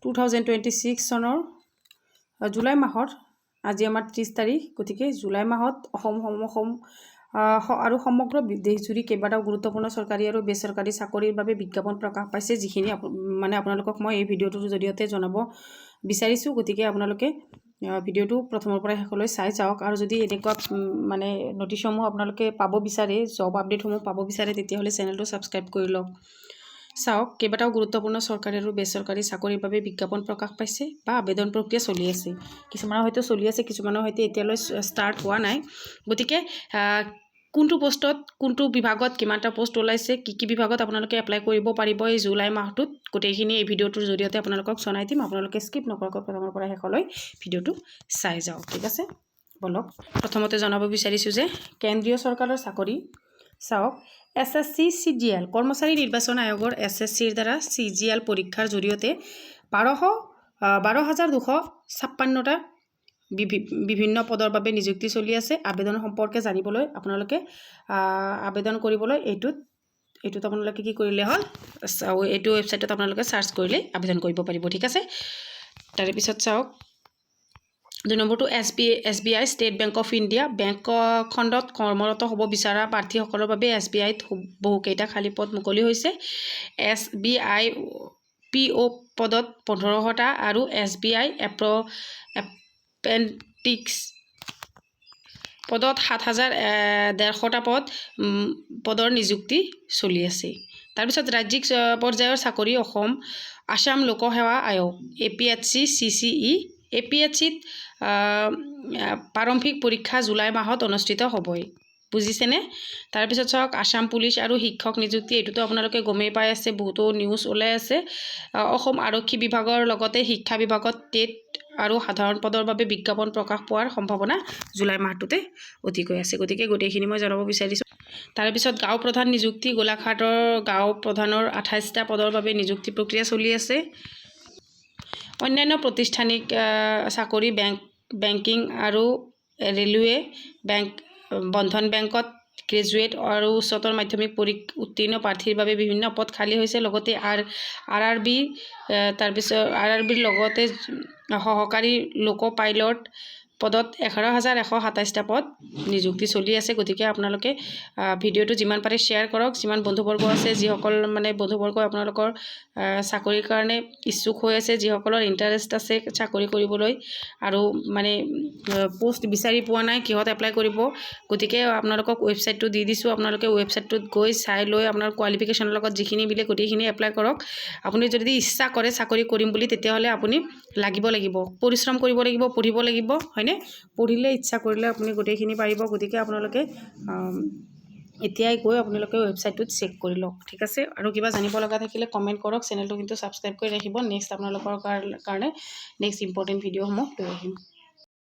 2026 চনৰ জুলাই মাহৰ আজি আমাৰ 30 তাৰিখ গতিকে জুলাই মাহত অসম আৰু সমগ্ৰ দেশজুৰি কেইবাটাও গুৰুত্বপূৰ্ণ চৰকাৰী আৰু বেচৰকাৰী চাকৰিৰ বাবে বিজ্ঞাপন প্ৰকাশ পাইছে যিখিনি মানে আপোনালোকক মই এই ভিডিঅ'টোৰ জৰিয়তে জনাব বিচাৰিছোঁ গতিকে আপোনালোকে ভিডিঅ'টো প্ৰথমৰ পৰা শেষলৈ চাই যাওক আৰু যদি এনেকুৱা মানে নটিছসমূহ আপোনালোকে পাব বিচাৰে জব আপডেটসমূহ পাব বিচাৰে তেতিয়াহ'লে চেনেলটো ছাবস্ক্ৰাইব কৰি লওক চাওক কেইবাটাও গুৰুত্বপূৰ্ণ চৰকাৰী আৰু বেচৰকাৰী চাকৰিৰ বাবে বিজ্ঞাপন প্ৰকাশ পাইছে বা আবেদন প্ৰক্ৰিয়া চলি আছে কিছুমানৰ হয়তো চলি আছে কিছুমানৰ হয়তো এতিয়ালৈ ষ্টাৰ্ট হোৱা নাই গতিকে কোনটো পোষ্টত কোনটো বিভাগত কিমানটা পোষ্ট ওলাইছে কি বিভাগত আপোনালোকে এপ্লাই কৰিব পাৰিব এই জুলাই মাহটোত গোটেইখিনি এই ভিডিঅ'টোৰ জৰিয়তে আপোনালোকক জনাই দিম আপোনালোকে স্কিপ নকৰাকৈ প্ৰথমৰ পৰা শেষলৈ ভিডিঅ'টো চাই যাওক ঠিক আছে বলক প্ৰথমতে জনাব বিচাৰিছোঁ যে কেন্দ্ৰীয় চৰকাৰৰ চাকৰি চাওক SSC CGL কৰ্মচাৰী নিৰ্বাচন আয়োগৰ SSCৰ দ্বাৰা CGL পৰীক্ষাৰ জৰিয়তে 12,256টা বিভিন্ন পদৰ বাবে নিযুক্তি চলি আছে আবেদন সম্পৰ্কে জানিবলৈ আপোনালোকে আবেদন কৰিবলৈ এইটোত আপোনালোকে কি কৰিলে হ'ল এইটো ৱেবছাইটত আপোনালোকে সাৰ্চ কৰিলে আবেদন কৰিব পাৰিব ঠিক আছে তাৰ পিছত চাওক 2 নম্বৰটো SBI state bank of India bank খণ্ডত কৰ্মৰত হ'ব বিচৰা প্ৰাৰ্থীসকলৰ বাবে SBIত বহুকেইটা খালী পদ মুকলি হৈছে SBI PO পদত 1500টা আৰু SBI এপ্ৰেণ্টিছ পদত 7,150টা পদৰ নিযুক্তি চলি আছে তাৰপিছত ৰাজ্যিক পৰ্যায়ৰ চাকৰি আসাম লোকসেৱা আয়োগ APSC CCE APSCত প্ৰাৰম্ভিক পৰীক্ষা জুলাই মাহত অনুষ্ঠিত হ'বই বুজিছেনে তাৰপিছত চাওক আসাম পুলিচ আৰু শিক্ষক নিযুক্তি এইটোতো আপোনালোকে গমেই পাই আছে বহুতো নিউজ ওলাই আছে অসম আৰক্ষী বিভাগৰ লগতে শিক্ষা বিভাগত টেট আৰু সাধাৰণ পদৰ বাবে বিজ্ঞাপন প্ৰকাশ পোৱাৰ সম্ভাৱনা জুলাই মাহটোতে অধিক আছে গতিকে গোটেইখিনি মই জনাব বিচাৰিছোঁ তাৰপিছত গাঁও প্ৰধান নিযুক্তি গোলাঘাটৰ গাঁও প্ৰধানৰ 28টা পদৰ বাবে নিযুক্তি প্ৰক্ৰিয়া চলি আছে অন্যান্য প্ৰতিষ্ঠানিক চাকৰি বেংকিং আৰু ৰেলৱে বেংক বন্ধন বেংকত গ্ৰেজুৱেট আৰু উচ্চতৰ মাধ্যমিক উত্তীৰ্ণ প্ৰাৰ্থীৰ বাবে বিভিন্ন পদ খালী হৈছে লগতে RRBৰ লগতে সহকাৰী লোক পাইলট পদত 11,127টা পদ নিযুক্তি চলি আছে গতিকে আপোনালোকে ভিডিঅ'টো যিমান পাৰে শ্বেয়াৰ কৰক যিমান বন্ধুবৰ্গ আছে যিসকল মানে বন্ধুবৰ্গ আপোনালোকৰ চাকৰিৰ কাৰণে ইচ্ছুক হৈ আছে যিসকলৰ ইণ্টাৰেষ্ট আছে চাকৰি কৰিবলৈ আৰু মানে পোষ্ট বিচাৰি পোৱা নাই কিহত এপ্লাই কৰিব গতিকে আপোনালোকক ৱেবছাইটটো দি দিছোঁ আপোনালোকে ৱেবছাইটটোত গৈ চাই লৈ আপোনাৰ কোৱালিফিকেশ্যনৰ লগত যিখিনি মিলে গোটেইখিনি এপ্লাই কৰক আপুনি যদি ইচ্ছা কৰে চাকৰি কৰিম বুলি তেতিয়াহ'লে আপুনি লাগিব পৰিশ্ৰম কৰিব লাগিব পঢ়িব লাগিব হয়নে পঢ়িলে ইচ্ছা কৰিলে আপুনি গোটেইখিনি পাৰিব গতিকে আপোনালোকে এতিয়াই গৈ আপোনালোকে ৱেবছাইটটোত চেক কৰি লওক ঠিক আছে আৰু কিবা জানিব লগা থাকিলে কমেণ্ট কৰক চেনেলটো কিন্তু ছাবস্ক্ৰাইব কৰি ৰাখিব নেক্সট আপোনালোকৰ কাৰণে নেক্সট ইম্পৰ্টেণ্ট ভিডিঅ'সমূহ লৈ আহিম